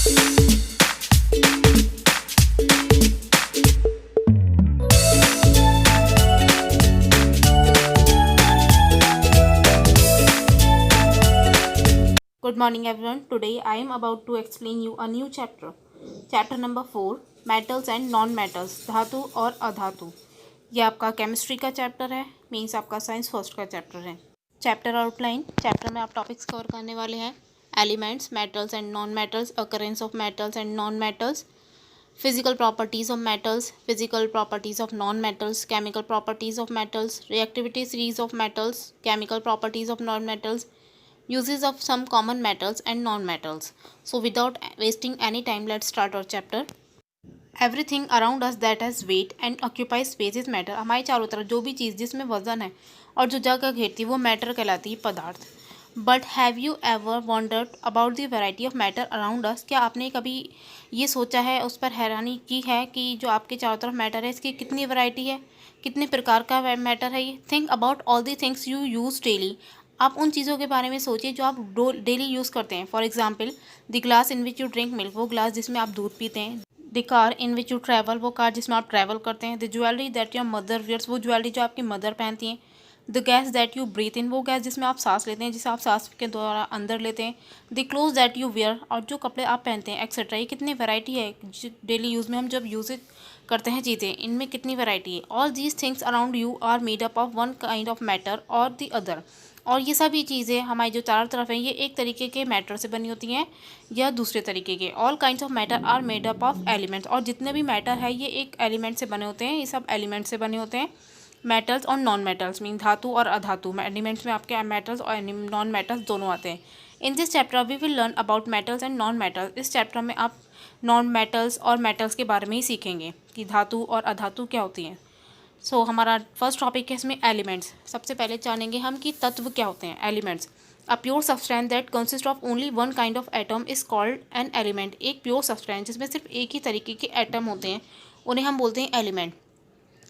Good morning everyone. Today I am about to explain you a new chapter. Chapter number 4 Metals and Non-Metals धातु और अधातु। ये आपका chemistry का chapter है, means आपका साइंस फर्स्ट का चैप्टर है। चैप्टर आउटलाइन, चैप्टर में आप टॉपिक्स कवर करने वाले हैं elements, metals and non metals, occurrence of metals and non metals, physical properties of metals, physical properties of non-metals, chemical properties of metals, reactivity series of metals, chemical properties of non-metals, uses of some common metals and non-metals. So without wasting any time, let's start our chapter. Everything around us that has weight and occupies space is matter. हमारी चारों तरफ जो भी चीज़ जिसमें वजन है और जो जगह घेरती है वो मैटर कहलाती है, पदार्थ। But have you ever wandered about the variety of matter around us? क्या आपने कभी ये सोचा है, उस पर हैरानी की है कि जो आपके चारों तरफ मैटर है इसकी कितनी वैरायटी है, कितने प्रकार का मैटर है ये? Think about all the things you use daily. आप उन चीज़ों के बारे में सोचिए जो आप डेली यूज़ करते हैं। For example, the glass in which you drink milk, वो ग्लास जिसमें आप दूध पीते हैं। The car in which you travel, वो कार जिसमें आप ट्रैवल करते हैं। The jewellery that your mother wears, वो ज्वेलरी जो आपकी मदर पहनती हैं। The gas that you breathe in, वो गैस जिसमें आप सांस लेते हैं, जिसे आप सांस के द्वारा अंदर लेते हैं। The cloth that you wear, और जो कपड़े आप पहनते हैं, एक्सेट्रा। ये कितनी वैरायटी है डेली यूज़ में हम जब यूज़ करते हैं चीज़ें, इनमें कितनी वैरायटी है। All these things around you are made up of one kind of matter और द अदर। और ये सभी चीज़ें हमारी जो चारों तरफ हैं ये एक तरीके के मैटर से बनी होती हैं या दूसरे तरीके के। All kinds of matter are made up of elements, और जितने भी मैटर है ये एक एलिमेंट से बने होते हैं, ये सब एलिमेंट से बने होते हैं। मेटल्स और नॉन मेटल्स मीन धातु और अधातु। एलिमेंट्स में आपके मेटल्स और नॉन मेटल्स दोनों आते हैं। In this chapter we will learn about metals and non metals. इस चैप्टर में आप नॉन मेटल्स और मेटल्स के बारे में ही सीखेंगे कि धातु और अधातु क्या होती हैं। सो हमारा फर्स्ट टॉपिक है इसमें एलिमेंट्स। सबसे पहले जानेंगे हम कि तत्व क्या होते हैं। Elements, a pure substance that consist of only one kind of atom is called an element. एक प्योर सब्सटेंस जिसमें सिर्फ एक ही तरीके के एटम होते हैं उन्हें हम बोलते हैं एलिमेंट।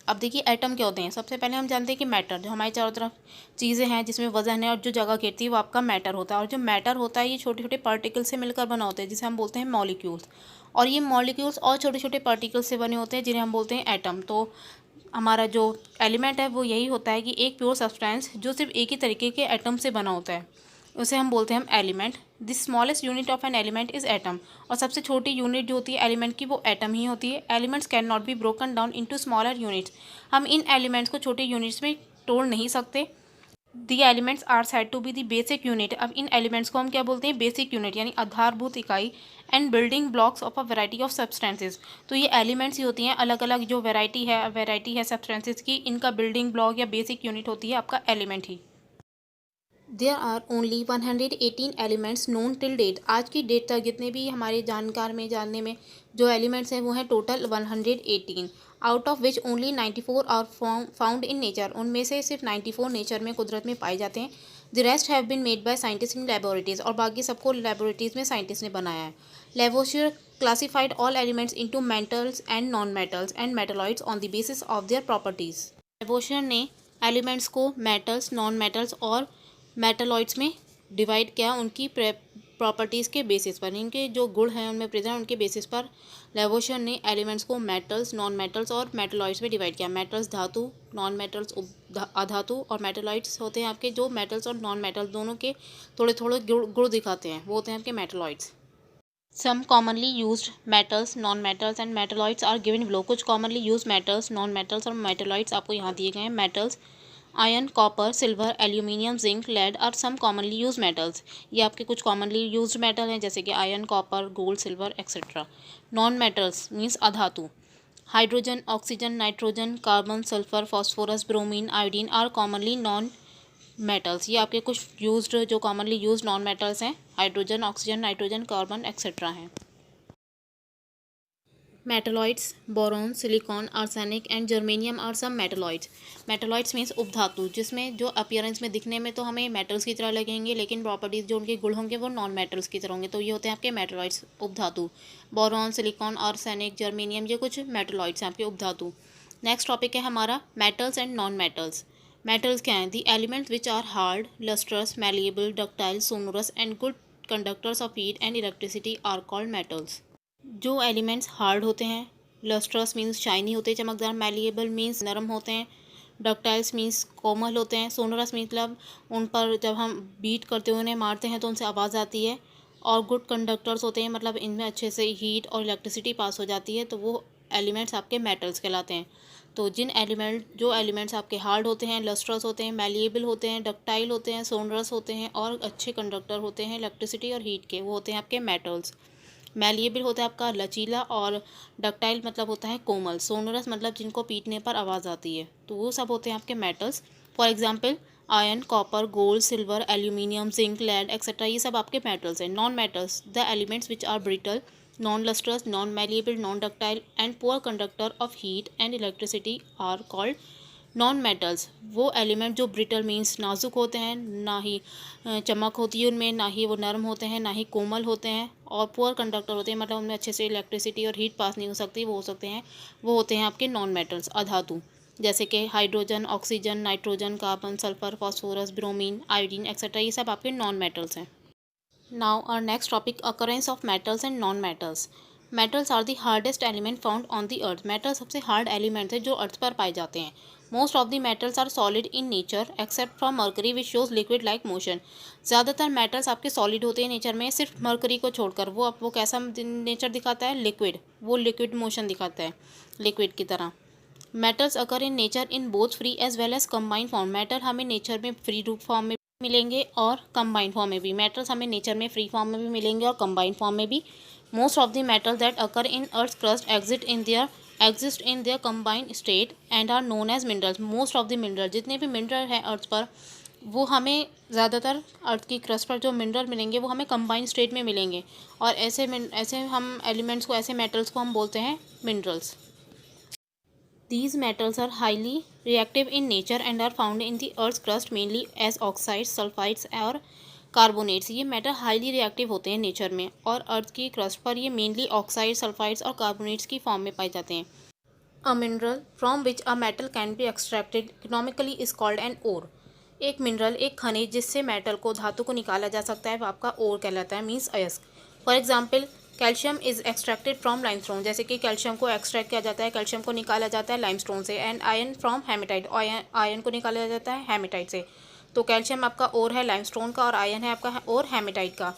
अब देखिए एटम क्या होते हैं। सबसे पहले हम जानते हैं कि मैटर, जो हमारी चारों तरफ चीज़ें हैं जिसमें वजन है और जो जगह घेरती है वो आपका मैटर होता है। और जो मैटर होता है ये छोटे छोटे पार्टिकल से मिलकर बना होता है जिसे हम बोलते हैं मॉलिक्यूल्स। और ये मॉलिक्यूल्स और छोटे छोटे पार्टिकल से बने होते हैं जिन्हें हम बोलते हैं एटम। तो हमारा जो एलिमेंट है वो यही होता है कि एक प्योर सब्सटेंस जो सिर्फ एक ही तरीके के एटम से बना होता है उसे हम बोलते हैं हम element. The smallest unit of an element is atom. और सबसे छोटी यूनिट जो होती है एलिमेंट की वो एटम ही होती है। Elements can not be broken down into smaller units. हम इन एलिमेंट्स को छोटे यूनिट्स में तोड़ नहीं सकते। The elements are said to be the basic unit. अब इन एलिमेंट्स को हम क्या बोलते हैं, बेसिक यूनिट यानी आधारभूत इकाई। And building blocks of a variety of substances. तो ये एलिमेंट्स ही होती हैं, अलग अलग जो वैरायटी है सब्सटेंसेज की, इनका बिल्डिंग ब्लॉक या बेसिक यूनिट होती है आपका एलिमेंट ही। There are only 118 elements known till date. आज की डेट तक जितने भी हमारे जानने में जो एलिमेंट्स हैं वो हैं total 118। Out of which only 94 are found in nature. उनमें से सिर्फ 94 नेचर में, कुदरत में पाए जाते हैं। The rest have been made by scientist in laboratories. और बाकी सबको लेबोरेटरीज में साइंटिस्ट ने बनाया है। Lavoisier classified all elements into metals and non metals and metalloids on the basis of their properties. Lavoisier ने एलिमेंट्स को मेटल्स, नॉन मेटल्स और मेटलॉइड्स में डिवाइड किया उनकी प्रॉपर्टीज़ के बेसिस पर। इनके जो गुण हैं उनमें प्रेजेंट उनके बेसिस पर लेवोशियर ने एलिमेंट्स को मेटल्स, नॉन मेटल्स और मेटलॉइड्स में डिवाइड किया। मेटल्स धातु, नॉन मेटल्स अधातु, और मेटलॉइड्स होते हैं आपके जो मेटल्स और नॉन मेटल्स दोनों के थोड़े थोड़े गुण दिखाते हैं, वो होते हैं आपके metalloids. Some commonly used metals, non metals and metalloids are given below. कुछ commonly use metals, non metals और मेटलॉइड्स आपको यहाँ दिए गए हैं। Metals iron, copper, silver, aluminium, zinc, lead are some commonly use metals. ये आपके कुछ कॉमनली यूज मेटल हैं जैसे कि iron, copper, gold, silver etcetera. Non metals means अधातु। Hydrogen, oxygen, nitrogen, carbon, sulphur, phosphorus, bromine, iodine are commonly non metals. ये आपके कुछ यूज्ड जो कॉमनली यूज नॉन मेटल्स हैं। Hydrogen, oxygen, nitrogen, carbon etcetera हैं। Metalloids, boron, silicon, arsenic and germanium are some metalloids. Metalloids means उपधातु, जिसमें जो appearance में दिखने में तो हमें मेटल्स की तरह लगेंगे लेकिन प्रॉपर्टीज जो उनके गुण होंगे वो नॉन मेटल्स की तरह होंगे। तो ये होते हैं आपके मेटलॉइड्स, उपधातु। बोरॉन, सिलिकॉन, आर्सेनिक, जर्मेनियम ये कुछ मेटलॉइड्स हैं आपके उपधातु। नेक्स्ट टॉपिक है हमारा metals and non metals. Metals क्या हैं? The elements which are hard, lustrous, malleable, ductile, sonorous and good conductors of heat and electricity are called metals. जो elements hard होते हैं, लस्ट्रस मीन्स शाइनी होते हैं, चमकदार, मैलिएबल मीन्स नरम होते हैं, डक्टाइल्स मीन्स कोमल होते हैं, सोनोरस मतलब उन पर जब हम बीट करते हुए उन्हें मारते हैं तो उनसे आवाज़ आती है, और गुड कंडक्टर्स होते हैं मतलब इनमें अच्छे से हीट और इलेक्ट्रिसिटी पास हो जाती है, तो वो एलिमेंट्स आपके मेटल्स कहलाते हैं। तो जो एलिमेंट्स आपके हार्ड होते हैं, लस्ट्रस होते हैं, मैलिएबल होते हैं, डक्टाइल होते हैं, सोनरस होते हैं और अच्छे कंडक्टर होते हैं इलेक्ट्रिसिटी और हीट के, वो होते हैं आपके मेटल्स। मैलिएबल होता है आपका लचीला, और डक्टाइल मतलब होता है कोमल, सोनरस मतलब जिनको पीटने पर आवाज़ आती है, तो वो सब होते हैं आपके metals. For example iron, copper, gold, silver, aluminium, zinc, lead etcetera, ये सब आपके मेटल्स हैं। Non metals the elements which are brittle, non lustrous, non malleable, non ductile and poor conductor of heat and electricity are called non metals. वो element जो brittle means नाजुक होते हैं, ना ही चमक होती है उनमें, ना ही वो नरम होते हैं, ना ही कोमल होते हैं, और पुअर कंडक्टर होते हैं मतलब उनमें अच्छे से इलेक्ट्रिसिटी और हीट पास नहीं हो सकती, वो होते हैं आपके नॉन मेटल्स, अधातु, जैसे कि hydrogen, oxygen, nitrogen, carbon, sulphur, phosphorus, bromine, iodine etcetera, ये सब आपके नॉन मेटल्स हैं। Now our next topic, occurrence of metals and non metals. Metals are the hardest element found on the earth. Metal सबसे hard element है जो earth पर पाए जाते हैं। Most of the metals are solid in nature except from mercury which shows liquid like motion. ज़्यादातर metals आपके solid होते हैं नेचर में, सिर्फ मर्करी को छोड़कर। वो कैसा नेचर दिखाता है? लिक्विड, वो लिक्विड मोशन दिखाता है, लिक्विड की तरह। Metals occur in nature in both free as well as combined form. Metal हमें नेचर में फ्री रूप फॉर्म में मिलेंगे और कंबाइंड फॉर्म में भी। मेटल्स हमें नेचर में फ्री फॉर्म में भी मिलेंगे और कंबाइंड फॉर्म में भी। Most of the metals that occur in earth crust exist in their combined state and are known as minerals. Most of the mineral, जितने भी मिनरल हैं अर्थ पर, वो हमें ज़्यादातर अर्थ की क्रस्ट पर जो मिनरल मिलेंगे वो हमें कंबाइंड स्टेट में मिलेंगे, और ऐसे हम एलिमेंट्स को, ऐसे मेटल्स को हम बोलते हैं minerals. These metals are highly reactive in nature and are found in the earth's crust mainly as oxides, sulfides और कार्बोनेट्स। ये मेटल हाईली रिएक्टिव होते हैं नेचर में, और अर्थ की क्रस्ट पर ये मेनली ऑक्साइड, सल्फाइड्स और कार्बोनेट्स की फॉर्म में पाए जाते हैं। A mineral from which a metal can be extracted economically is called an ore. एक मिनरल, एक खनिज जिससे मेटल को, धातु को निकाला जा सकता है, वो आपका ओर कहलाता है, मीन्स अयस्क। For example calcium is extracted from limestone. जैसे कि कैल्शियम को एक्सट्रैक्ट किया जाता है, कैल्शियम को निकाला जाता है लाइमस्टोन से। And iron from hematite, iron को निकाला जाता है हेमेटाइट से। तो कैल्शियम आपका ओर है लाइमस्टोन का, और आयरन है आपका ओर हेमेटाइट का।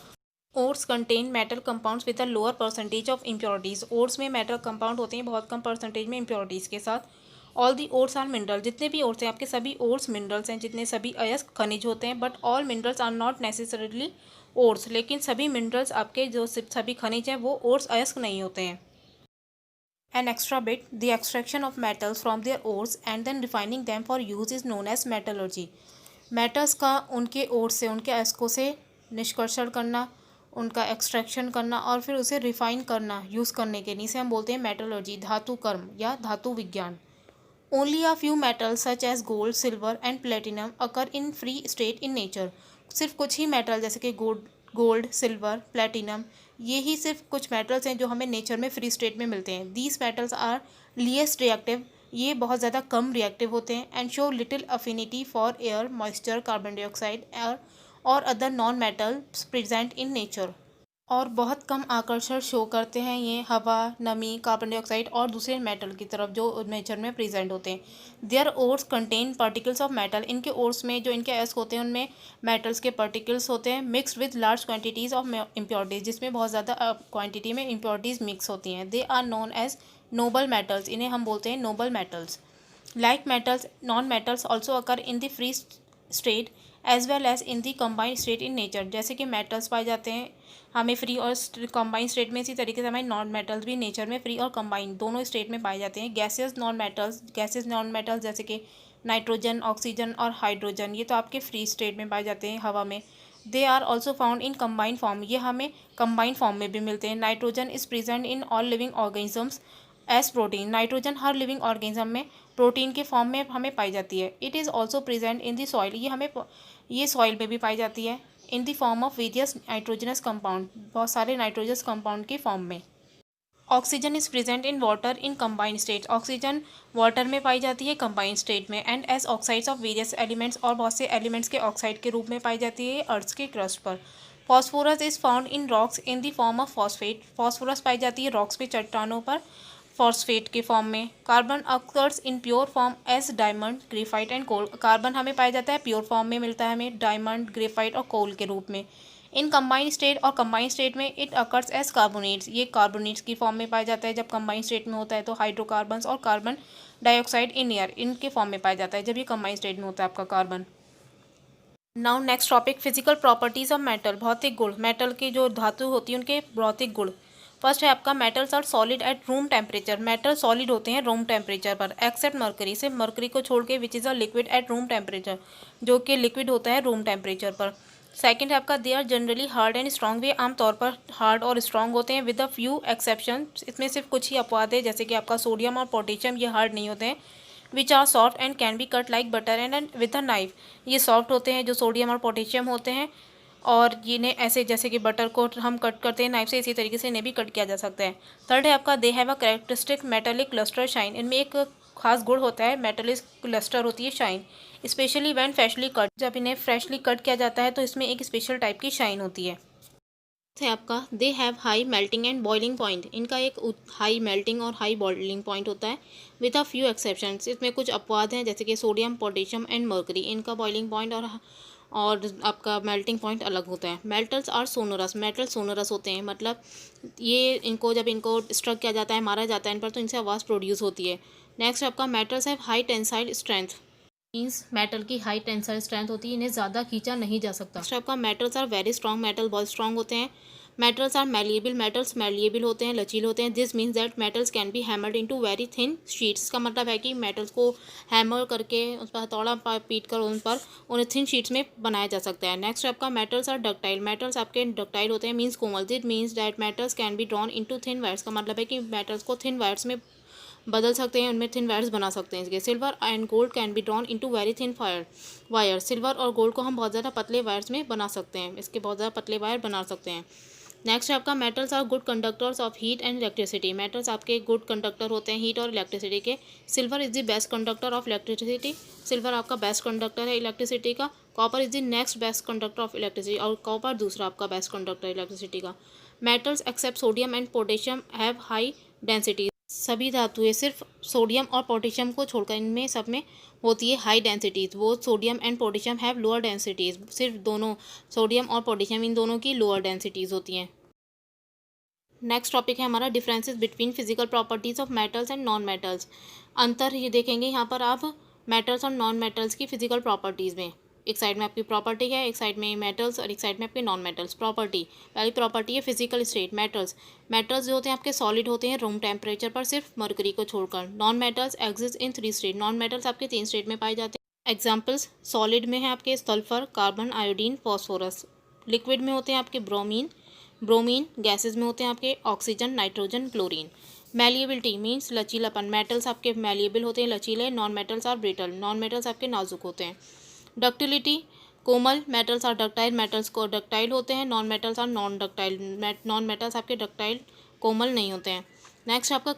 Ores contain metal compounds with a lower percentage of impurities. Ores में मेटल कंपाउंड होते हैं बहुत कम परसेंटेज में इम्प्योरिटीज़ के साथ। All the ores are mineral. जितने भी ओर्स हैं आपके, सभी ओर्स मिनरल्स हैं, जितने सभी अयस्क खनिज होते हैं। But all minerals are not necessarily ores. लेकिन सभी मिनरल्स आपके जो सभी खनिज हैं वो ओर्स अयस्क नहीं होते हैं। An extra bit, the extraction of metals from their ores and then refining them for use is known as metallurgy. Metals का उनके ओर्स से, उनके अयस्कों से निष्कर्षण करना, उनका एक्सट्रैक्शन करना और फिर उसे रिफाइन करना, यूज़ करने के लिए, इसे हम बोलते हैं मेटलर्जी, धातु कर्म या धातु विज्ञान। Only a few metals such as gold, silver and platinum occur in free state in nature. सिर्फ कुछ ही मेटल जैसे कि गोल्ड, सिल्वर, प्लेटिनम, ये ही सिर्फ कुछ मेटल्स हैं जो हमें नेचर में फ्री स्टेट में मिलते हैं। These metals are least reactive, ये बहुत ज़्यादा कम रिएक्टिव होते हैं। And show little affinity for air, moisture, carbon dioxide और other non metals present in nature. और बहुत कम आकर्षण शो करते हैं ये हवा, नमी, कार्बन डाइऑक्साइड और दूसरे मेटल की तरफ जो नेचर में प्रेजेंट होते हैं। Their ores contain particles of metal. इनके ओर्स में, जो इनके अयस्क होते हैं, उनमें मेटल्स के पार्टिकल्स होते हैं, mixed with large quantities of impurities, जिसमें बहुत ज़्यादा क्वांटिटी में इम्प्योरिटीज़ मिक्स होती हैं। They are known as noble metals, इन्हें हम बोलते हैं noble metals. Like metals, non metals also occur in the free state as well as in the combined state in nature. जैसे कि मेटल्स पाए जाते हैं हमें फ्री और कंबाइंड स्टेट में, इसी तरीके से हमारे नॉन मेटल्स भी नेचर में फ्री और कंबाइंड दोनों स्टेट में पाए जाते हैं। गैसेस नॉन मेटल्स जैसे कि नाइट्रोजन, ऑक्सीजन और हाइड्रोजन, ये तो आपके फ्री स्टेट में पाए जाते हैं हवा में। They are also found in combined form, ये हमें कंबाइंड फॉर्म में भी मिलते हैं। Nitrogen is present in all living organisms as protein. Nitrogen हर लिविंग ऑर्गेनिज्म में प्रोटीन के फॉर्म में हमें पाई जाती है। It is also present in the soil, ये सॉइल में भी पाई जाती है। In the form of various nitrogenous compound, बहुत सारे नाइट्रोजनस कंपाउंड के फॉर्म में। Oxygen is present in water in combined state. Oxygen water में पाई जाती है कंबाइंड स्टेट में। And as oxides of various elements, और बहुत से एलिमेंट्स के ऑक्साइड के रूप में पाई जाती है अर्थ के क्रस्ट पर। Phosphorus is found in rocks in the form of phosphate. Phosphorus पाई जाती है रॉक्स पे, चट्टानों पर, फॉस्फेट के फॉर्म में। Carbon occurs in pure form as diamond, graphite and coal. Carbon हमें पाया जाता है प्योर फॉर्म में, मिलता है हमें डायमंड, ग्रेफाइट और कोल के रूप में। इन कंबाइंड स्टेट और कंबाइंड स्टेट में इट अकर्स एज कार्बोनेट्स। ये कार्बोनेट्स की फॉर्म में पाया जाता है। जब कंबाइंड स्टेट में होता है तो हाइड्रोकार्बन्स और कार्बन डाइऑक्साइड इन एयर, इनके फॉर्म में पाया जाता है जब ये कंबाइंड स्टेट में होता है आपका carbon. Now next topic, physical properties of metal, भौतिक गुण। मेटल की जो धातु होती है उनके भौतिक गुण। फर्स्ट है आपका metals are solid at room temperature. Metal solid होते हैं रूम टेम्परेचर पर, एक्सेप्ट मरकरी, सिर्फ मरकरी को छोड़ के, which is a liquid at room temperature, जो कि लिक्विड होता है रूम टेम्परेचर पर। सेकंड है आपका they are generally hard and strong. वे आमतौर पर हार्ड और स्ट्रॉन्ग होते हैं विद अ फ्यू एक्सेप्शन। इसमें सिर्फ कुछ ही अपवाद है, जैसे कि आपका सोडियम और पोटेशियम, ये हार्ड नहीं होते हैं। Which are soft and can be cut like butter and with a knife. ये सॉफ्ट होते हैं जो सोडियम और पोटेशियम होते हैं, और इन्हें ऐसे जैसे कि बटर को हम कट करते हैं नाइफ से, इसी तरीके से इन्हें भी कट किया जा सकता है। थर्ड है आपका they have a characteristic metallic lustre shine. इनमें एक खास गुण होता है, मेटेलिक लस्टर होती है, shine, specially when freshly cut. जब इन्हें फ्रेशली कट किया जाता है तो इसमें एक स्पेशल टाइप की शाइन होती है। है आपका they have high melting and boiling point. इनका एक हाई मेल्टिंग और हाई बॉइलिंग पॉइंट होता है विद अ फ्यू एक्सेप्शंस। इसमें कुछ अपवाद हैं, जैसे कि सोडियम, पोटेशियम एंड मर्करी, इनका बॉइलिंग पॉइंट और आपका मेल्टिंग पॉइंट अलग होता है। Metals are sonorous. Metal sonorous होते हैं, मतलब ये इनको जब इनको स्ट्रक किया जाता है, मारा जाता है इन पर, तो इनसे आवाज़ प्रोड्यूस होती है। नेक्स्ट आपका metals have high tensile strength. Means metal की हाई टेंसाइल स्ट्रेंथ होती है, इन्हें ज़्यादा खींचा नहीं जा सकता। नेक्स्ट आपका metals are very strong. Metal बहुत स्ट्रॉन्ग होते हैं। Metals are malleable. Metals malleable होते हैं, लचीले होते हैं। This means that metals can be hammered into very thin sheets. का मतलब है कि मेटल्स को हैमर करके, उस पर हथौड़ा पीट कर उन्हें थिन शीट्स में बनाया जा सकता है। नेक्स्ट आपका मेटल्स आर डक्टाइल। मेटल्स आपके डक्टाइल होते हैं, means Komal. This means that metals can be drawn into thin wires. का मतलब है कि मेटल्स को थिन वायर्स में बदल सकते हैं, उनमें थिन वायर्स बना सकते हैं। इसके silver and gold can be drawn into very thin wire. Silver और गोल्ड को हम बहुत ज़्यादा पतले वायर्स में बना सकते हैं, इसके बहुत ज़्यादा पतले वायर बना सकते हैं। नेक्स्ट आपका metals are good conductors of heat and electricity. Metals आपके गुड कंडक्टर होते हैं हीट और इलेक्ट्रिसिटी के। Silver is the best conductor of electricity. Silver आपका बेस्ट कंडक्टर है इलेक्ट्रिसिटी का। Copper is the next best conductor of electricity, और copper दूसरा आपका बेस्ट कंडक्टर इलेक्ट्रिसिटी का। Metals except sodium and potassium have high density. सभी धातुएं सिर्फ सोडियम और पोटेशियम को छोड़कर, इनमें सब में होती है हाई डेंसिटीज। वो sodium and potassium have lower densities. सिर्फ दोनों सोडियम और पोटेशियम, इन दोनों की लोअर डेंसिटीज होती हैं। नेक्स्ट टॉपिक है हमारा differences between physical properties of metals and non metals. अंतर ये देखेंगे यहाँ पर आप मेटल्स और नॉन मेटल्स की फिजिकल प्रॉपर्टीज़ में। एक साइड में आपकी प्रॉपर्टी है, एक साइड में मेटल्स और एक साइड में आपके नॉन मेटल्स। प्रॉपर्टी, पहली प्रॉपर्टी है फिजिकल स्टेट। मेटल्स जो होते हैं आपके सॉलिड होते हैं रूम टेम्परेचर पर, सिर्फ मरकरी को छोड़कर। Non metals exist in 3 state. Non metals आपके 3 स्टेट में पाए जाते हैं। एग्जाम्पल्स, सॉलिड में है आपके sulphur, carbon, iodine, phosphorus. Liquid में होते हैं आपके ब्रोमीन। गैसेज में होते हैं आपके oxygen, nitrogen, chlorine. Malleability means लचीलापन। मेटल्स आपके मैलिएबल होते हैं, लचीले। Non metals are brittle. Non metals आपके नाजुक होते हैं। डक्टिलिटी, कोमल। Metals are ductile. मेटल्स को डक्टाइल होते हैं। Non metals are non ductile. Non metals आपके डक्टाइल, कोमल नहीं होते हैं। नेक्स्ट आपका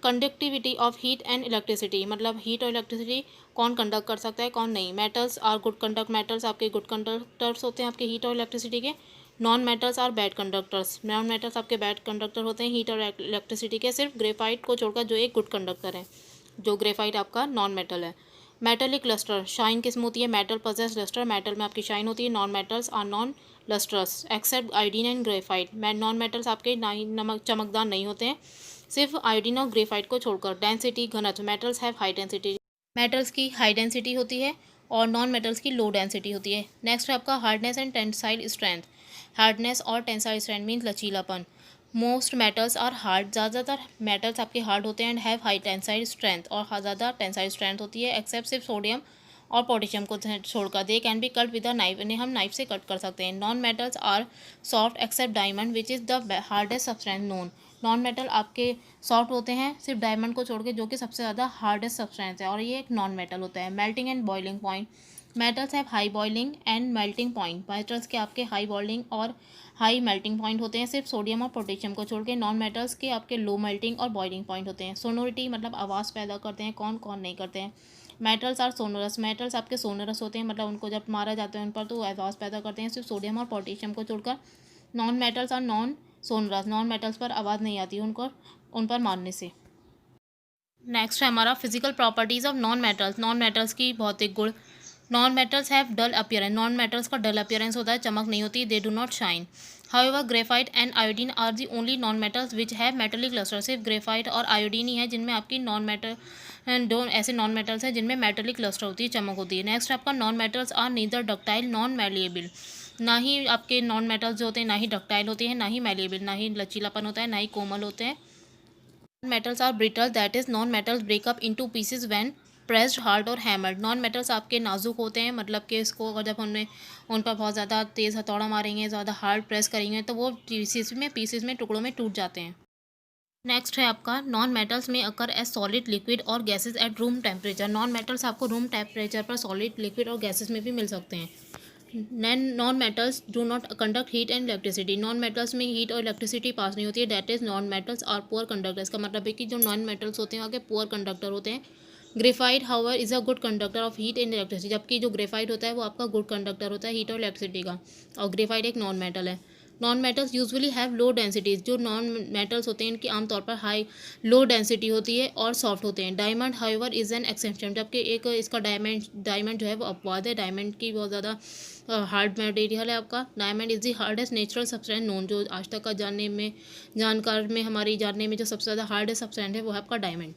conductivity of heat and electricity, मतलब हीट और इलेक्ट्रिसिटी कौन कंडक्ट कर सकता है, कौन नहीं। Metals are good conduct. Metals आपके गुड कंडक्टर्स होते हैं आपके हीट और इलेक्ट्रिसिटी के। Non metals are bad conductors. Non metals आपके बैड कंडक्टर होते हैं हीट और इलेक्ट्रिसिटी के, सिर्फ ग्रेफाइट को छोड़कर, जो एक गुड कंडक्टर है, जो ग्रेफाइट आपका नॉन मेटल है। मेटलिक लस्टर, शाइन किस्म होती है मेटल पजेस लस्टर। मेटल में आपकी शाइन होती है। Non metals are non lustres except iodine and graphite. Non metals आपके नमक चमकदार नहीं होते हैं, सिर्फ आयोडीन और ग्रेफाइट को छोड़कर। डेंसिटी, घनत्व, metals have high density. Metals की हाई डेंसिटी होती है और नॉन मेटल्स की लो डेंसिटी होती है। नेक्स्ट है आपका hardness and tensile strength. Hardness और टेंसाइल स्ट्रेंथ मीन्स लचीलापन। Most metals are hard. ज़्यादातर मेटल्स आपके हार्ड होते हैं and have high tensile strength, और ज़्यादा टेंसाइल स्ट्रेंथ होती है, एक्सेप्ट सिर्फ सोडियम और पोटेशियम को छोड़कर। They can be cut with a knife, इन्हें हम नाइफ से कट कर सकते हैं। Non metals are soft except diamond which is the hardest substance known. Non metal आपके सॉफ्ट होते हैं सिर्फ डायमंड को छोड़ के, जो कि सबसे ज़्यादा हार्डेस्ट सब्सटेंस है, और ये एक नॉन मेटल होता है। Melting and boiling point, metals have high boiling and melting point. Metals के आपके हाई बॉइलिंग और हाई मेल्टिंग पॉइंट होते हैं, सिर्फ सोडियम और पोटेशियम को छोड़ के। नॉन मेटल्स के आपके लो मेल्टिंग और बॉइलिंग पॉइंट होते हैं। सोनोरिटी मतलब आवाज़ पैदा करते हैं, कौन कौन नहीं करते हैं। मेटल्स आर सोनोरस, मेटल्स आपके सोनोरस होते हैं, मतलब उनको जब मारा जाता है उन पर तो वो आवाज़ पैदा करते हैं, सिर्फ सोडियम और पोटेशियम को छोड़कर। Non metals are non sonorous, non metals पर आवाज़ नहीं आती उनको उन पर मारने से। नेक्स्ट है हमारा physical properties of non metals, non metals की भौतिक गुण। Non metals have dull appearance, non metals का डल अपीयरेंस होता है, चमक नहीं होती, they do not shine. However graphite and iodine are the only non metals which have metallic lustre, सिर्फ ग्रेफाइट और आयोडीन ही है जिनमें आपकी नॉन मेटल, दो ऐसे नॉन मेटल्स हैं जिनमें मेटेलिक लस्टर होती है, चमक होती है। नेक्स्ट आपका non metals are neither ductile non malleable, ना ही आपके नॉन मेटल्स जो होते हैं ना ही डक्टाइल होते हैं, ना ही मैलिएबल, ना ही लचीलापन होता है, ना ही कोमल होते हैं। metals are brittle, that is non metals break up into pieces when pressed hard or hammered। Non metals आपके नाजुक होते हैं, मतलब कि इसको अगर जब हमने उन पर बहुत ज़्यादा तेज़ हथौड़ा मारेंगे, ज़्यादा हार्ड प्रेस करेंगे तो वो पीसेस में टुकड़ों में टूट जाते हैं। नेक्स्ट है आपका नॉन मेटल्स में अकर एज सॉलिड लिक्विड और gases at room temperature, non metals आपको रूम टेम्परेचर पर सॉलिड लिक्विड और गैसेज में भी मिल सकते हैं। Non metals do not conduct heat and electricity, non metals में हीट और इलेक्ट्रिसिटी पास नहीं होती है, that is non metals are poor conductor, इसका मतलब है कि जो नॉन मेटल्स होते हैं आगे पुअर कंडक्टर होते हैं। Graphite however is a good conductor of heat and electricity, जबकि जो ग्रेफाइट होता है वो आपका गुड कंडक्टर होता है हीट और इलेक्ट्रिसिटी का, और ग्रेफाइट एक नॉन मेटल है। Non metals usually have low densities, जो नॉन मेटल्स होते हैं इनकी आमतौर पर हाई लो डेंसिटी होती है और सॉफ्ट होते हैं। Diamond however is an exception, जबकि एक इसका डायमंड जो है वो अपवाद है, डायमंड की बहुत ज़्यादा हार्ड मटेरियल है आपका। Diamond is the hardest natural substance known, जो आज तक का जानकार में हमारी जानने में जो सबसे ज़्यादा हार्डेस्ट सब्सटेंस है वो है आपका diamond.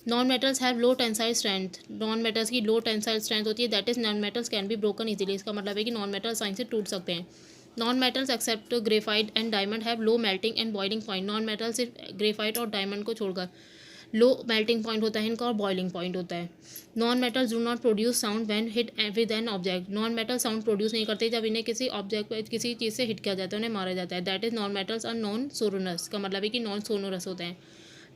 Non metals have low tensile strength, non metals की लो टेंसाइल स्ट्रेंथ होती है, that is non metals can be broken easily, इसका मतलब है कि नॉन मेटल्स आसानी से टूट सकते हैं। Non metals accept graphite and diamond have low melting and boiling point, non metal सिर्फ ग्रेफाइट और डायमंड को छोड़कर लो मेल्टिंग पॉइंट होता है इनका और बॉइलिंग पॉइंट होता है। Non metals do not produce sound when hit with an object, non metal sound produce नहीं करते जब इन्हें किसी ऑब्जेक्ट पर किसी चीज़ से हिट किया जाता है, उन्हें मारा जाता है, that is non metals are non sonorous, का मतलब है कि नॉन सोनोरस होते हैं।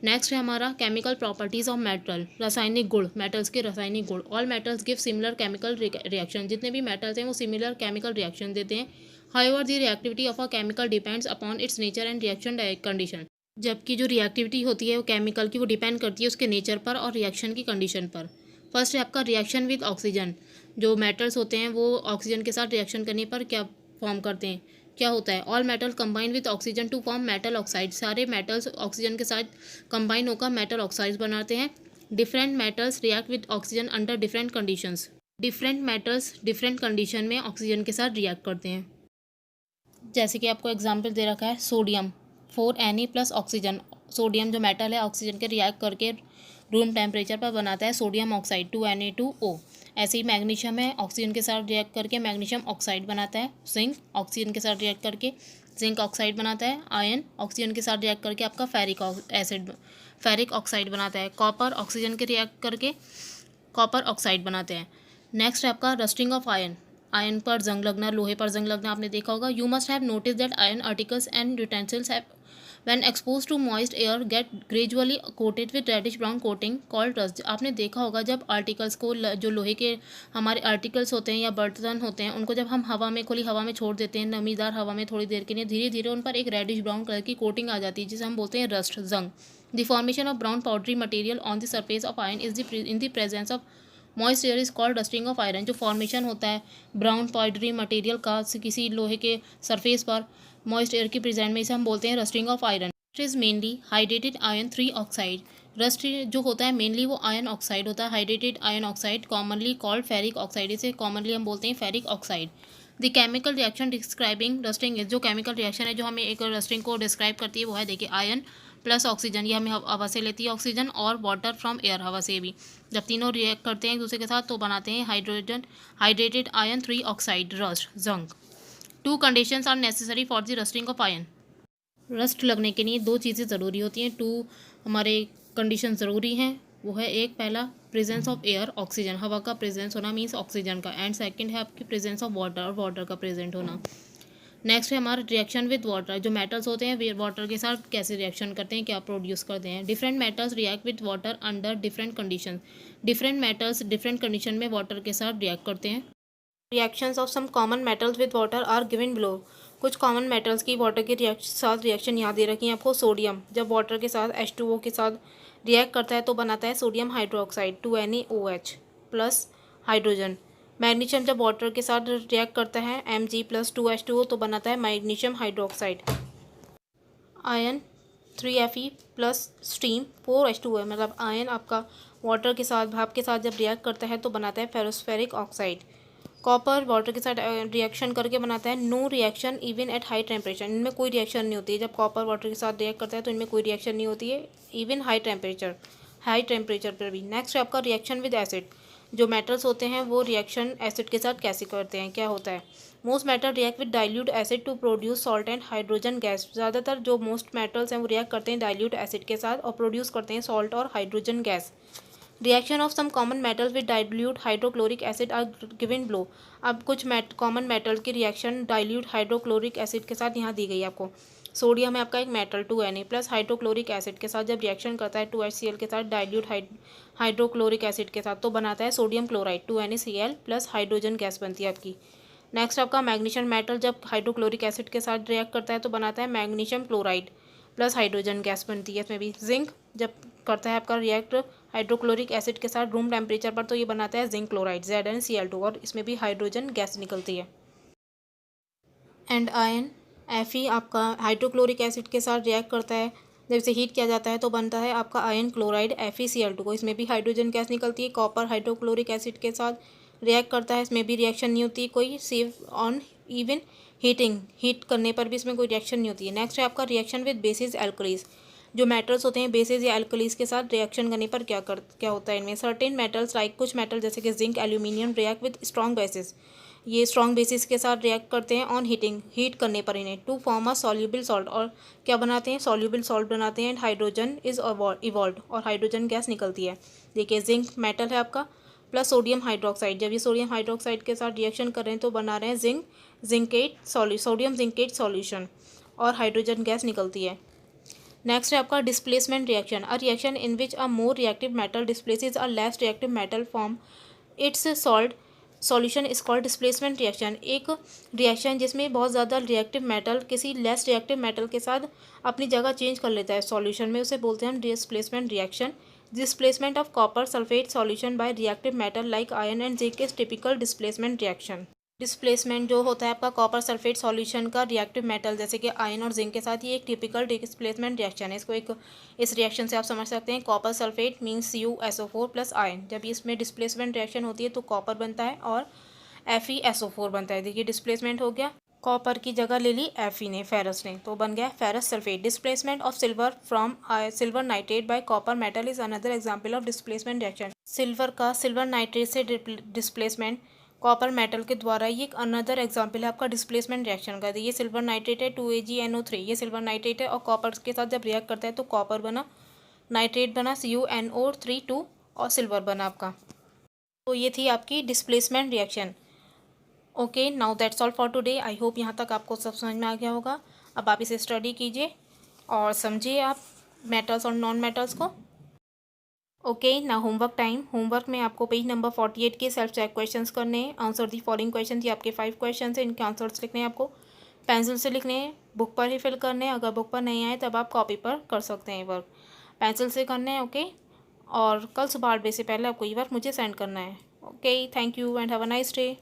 नेक्स्ट है हमारा केमिकल प्रॉपर्टीज़ ऑफ मेटल, रासायनिक गुण, मेटल्स के रासायनिक गुण। All metals give similar chemical reaction, जितने भी मेटल्स हैं वो सिमिलर केमिकल रिएक्शन देते हैं। However the reactivity of a chemical depends upon its nature and reaction condition, जबकि जो रिएक्टिविटी होती है वो केमिकल की वो डिपेंड करती है उसके नेचर पर और रिएक्शन की कंडीशन पर। फर्स्ट है आपका रिएक्शन विद ऑक्सीजन, जो मेटल्स होते हैं वो ऑक्सीजन के साथ रिएक्शन करने पर क्या फॉर्म करते हैं, क्या होता है। All metal combine with oxygen to form metal oxide, सारे मेटल्स ऑक्सीजन के साथ कंबाइन होकर मेटल ऑक्साइड्स बनाते हैं। Different metals react with oxygen under different conditions, different metals different condition में ऑक्सीजन के साथ रिएक्ट करते हैं। जैसे कि आपको एग्जाम्पल दे रखा है sodium 4Na plus oxygen, sodium जो मेटल है ऑक्सीजन के रिएक्ट करके रूम टेम्परेचर पर बनाता है सोडियम ऑक्साइड 2Na2O। ऐसे ही मैग्नीशियम है, ऑक्सीजन के साथ रिएक्ट करके मैग्नीशियम ऑक्साइड बनाता है। जिंक ऑक्सीजन के साथ रिएक्ट करके जिंक ऑक्साइड बनाता है। आयरन ऑक्सीजन के साथ रिएक्ट करके आपका फेरिक ऑक्साइड बनाता है। कॉपर ऑक्सीजन के रिएक्ट करके कॉपर ऑक्साइड बनाते हैं। नेक्स्ट है आपका रस्टिंग ऑफ आयरन, आयरन पर जंग लगना, लोहे पर जंग लगना आपने देखा होगा। You must have notice that iron articles and utensils have when expose to moist air get gradually coated with reddish brown coating called rust. आपने देखा होगा जब आर्टिकल्स को जो लोहे के हमारे आर्टिकल्स होते हैं या बर्तन होते हैं उनको जब हम हवा में खुली हवा में छोड़ देते हैं नमीदार हवा में थोड़ी देर के लिए, धीरे धीरे उन पर एक रेडिश ब्राउन कलर की कोटिंग आ जाती है जिसे हम बोलते हैं रस्ट, जंग। The formation of brown powdery material on the surface of iron is in the presence of moist air is called rusting of iron. जो फॉर्मेशन होता है ब्राउन पाउडरी मटेरियल का किसी लोहे के सरफेस पर मॉइस्ट एयर की प्रेजेंट में, इसे हम बोलते हैं rusting of iron. Is mainly hydrated iron 3 oxide, rust जो होता है मेनली वो आयरन ऑक्साइड होता है, hydrated iron oxide commonly called ferric oxide, इसे कॉमनली हम बोलते हैं ferric oxide. The chemical reaction describing rusting is, जो केमिकल रिएक्शन है जो हमें एक रस्टिंग को डिस्क्राइब करती है वो है देखिए आयरन प्लस ऑक्सीजन, ये हमें हवा से लेती है ऑक्सीजन, और वाटर फ्रॉम एयर, हवा से भी। जब तीनों रिएक्ट करते हैं एक दूसरे के साथ तो बनाते हैं हाइड्रेटेड आयरन 3 ऑक्साइड, रस्ट, जंग। 2 conditions are necessary for the rusting of iron, rust लगने के लिए 2 चीज़ें ज़रूरी होती हैं, 2 हमारे कंडीशन ज़रूरी हैं। वो है एक पहला प्रेजेंस ऑफ एयर ऑक्सीजन, हवा का प्रेजेंस होना मीन्स ऑक्सीजन का, एंड सेकंड है आपकी प्रेजेंस ऑफ वाटर और वाटर का प्रेजेंट होना। नेक्स्ट है हमारा रिएक्शन विद वाटर, जो मेटल्स होते हैं वे वाटर के साथ कैसे रिएक्शन करते हैं, क्या प्रोड्यूस करते हैं। Different metals react with water under different condition, different metals different condition में वाटर के साथ रिएक्ट करते हैं। Reactions of some common metals with water are given below, कुछ कॉमन मेटल्स की वाटर के साथ रिएक्शन यहाँ दे रखी है आपको। सोडियम जब वाटर के साथ H2O के साथ रिएक्ट करता है तो बनाता है sodium hydroxide 2NaOH। Plus hydrogen. Magnesium जब वाटर के साथ रिएक्ट करता है Mg+2H2O तो बनाता है magnesium hydroxide. Ion 3Fe plus steam 4H2O, मतलब आयन आपका वाटर के साथ, भाप के साथ जब रिएक्ट करता है तो बनाता है फेरोस्फेरिक ऑक्साइड। कॉपर वाटर के साथ रिएक्शन करके बनाता है no reaction even at high temperature, इनमें कोई रिएक्शन नहीं होती है। जब कॉपर वाटर के साथ रिएक्ट करता है तो इनमें कोई रिएक्शन नहीं होती है इवन हाई टेम्परेचर पर भी। नेक्स्ट है आपका रिएक्शन विद एसिड। जो मेटल्स होते हैं वो रिएक्शन एसिड के साथ कैसे करते हैं, क्या होता है। Most metal react with dilute acid to produce salt and hydrogen gas. ज़्यादातर जो मोस्ट मेटल्स हैं वो रिएक्ट करते हैं डाइल्यूट एसिड के साथ और प्रोड्यूस करते हैं सॉल्ट और hydrogen gas. Reaction of some common metals with dilute hydrochloric acid are given below. अब कुछ कॉमन मेटल की रिएक्शन डाइल्यूट हाइड्रोक्लोरिक एसिड के साथ यहाँ दी गई है आपको। सोडियम है आपका एक metal 2Na plus hydrochloric acid के साथ जब रिएक्शन करता है 2HCl के साथ डाइल्यूट हाइड्रोक्लोरिक एसिड के साथ तो बनाता है sodium chloride 2NaCl plus hydrogen gas बनती है आपकी। नेक्स्ट आपका मैग्नीशियम मेटल जब हाइड्रोक्लोरिक एसिड के साथ रिएक्ट करता है तो बनाता है magnesium chloride plus hydrogen gas बनती है इसमें भी। जिंक जब करता है आपका रिएक्ट हाइड्रोक्लोरिक एसिड के साथ रूम टेम्परेचर पर तो ये बनाता है जिंक क्लोराइड ZnCl2 और इसमें भी हाइड्रोजन गैस निकलती है। एंड आयन Fe आपका हाइड्रोक्लोरिक एसिड के साथ रिएक्ट करता है, जब इसे हीट किया जाता है तो बनता है आपका आयन क्लोराइड FeCl2 को, इसमें भी हाइड्रोजन गैस निकलती है। कॉपर हाइड्रोक्लोरिक एसिड के साथ रिएक्ट करता है, इसमें भी रिएक्शन नहीं होती कोई, सेव ऑन इवन हीट करने पर भी इसमें कोई रिएक्शन नहीं होती है। नेक्स्ट है आपका रिएक्शन विद बेसिस एल्कलीज। जो मेटल्स होते हैं बेसिस या एल्कलीज के साथ रिएक्शन करने पर क्या होता है इनमें। सर्टेन मेटल्स लाइक कुछ मेटल जैसे कि zinc aluminium react with strong bases, ये स्ट्रॉन्ग बेसिस के साथ रिएक्ट करते हैं ऑन हीट करने पर इन्हें to form a soluble salt, और क्या बनाते हैं सॉल्यूबल सॉल्ट बनाते हैं। एंड हाइड्रोजन इज इवॉल्व और हाइड्रोजन गैस निकलती है। देखिए जिंक मेटल है आपका प्लस सोडियम हाइड्रोक्साइड, जब ये सोडियम हाइड्रोक्साइड के साथ रिएक्शन कर रहे हैं तो बना रहे हैं सोडियम जिंकेट सॉल्यूशन और हाइड्रोजन गैस निकलती है। नेक्स्ट है आपका displacement reaction, a reaction in which a more reactive metal displaces a less reactive metal form it's salt solution is called displacement reaction. एक रिएक्शन जिसमें बहुत ज़्यादा रिएक्टिव मेटल किसी लेस रिएक्टिव मेटल के साथ अपनी जगह चेंज कर लेता है सॉल्यूशन में, उसे बोलते हैं हम displacement reaction. Displacement of copper sulphate solution bye reactive metal like iron and zinc is typical displacement reaction. Displacement जो होता है आपका कॉपर सल्फेट सॉल्यूशन का रिएक्टिव मेटल जैसे कि आयरन और जिंक के साथ, ये एक टिपिकल डिस्प्लेसमेंट रिएक्शन है। इस रिएक्शन से आप समझ सकते हैं copper sulphate means CuSO4 plus iron, जब इसमें डिस्प्लेसमेंट रिएक्शन होती है तो कॉपर बनता है और FeSO4 बनता है। देखिए डिस्प्लेसमेंट हो गया, कॉपर की जगह ले ली Fe ने, फेरस ने, तो बन गया ferrous sulphate. Displacement of silver from silver nitrate bye copper metal is another example of displacement reaction. Silver का सिल्वर नाइट्रेट से डिस्प्लेसमेंट कॉपर मेटल के द्वारा, ये एक अनदर एग्जाम्पल है आपका डिस्प्लेसमेंट रिएक्शन का। ये सिल्वर नाइट्रेट है 2AgNO3, ये सिल्वर नाइट्रेट है और कॉपर के साथ जब रिएक्ट करता है तो कॉपर बना, नाइट्रेट बना CuNO3 2 और सिल्वर बना आपका। तो ये थी आपकी displacement reaction. Okay, now that's all for today. I hope यहाँ तक आपको सब समझ में आ गया होगा। अब आप इसे स्टडी कीजिए और समझिए आप मेटल्स और नॉन मेटल्स को। ओके, ना होमवर्क टाइम। होमवर्क में आपको पेज नंबर 48 के सेल्फ चेक क्वेश्चंस करने हैं। आंसर दी फॉलोइंग क्वेश्चन, ये आपके 5 क्वेश्चन हैं, इनके आंसर्स लिखने हैं आपको। पेंसिल से लिखने हैं, बुक पर ही फिल करने हैं। अगर बुक पर नहीं आए तब आप कॉपी पर कर सकते हैं वर्क, पेंसिल से करने हैं। ओके, और कल सुबह 8 बजे से पहले आपको ये वर्क मुझे सेंड करना है। Okay, thank you and have a nice day.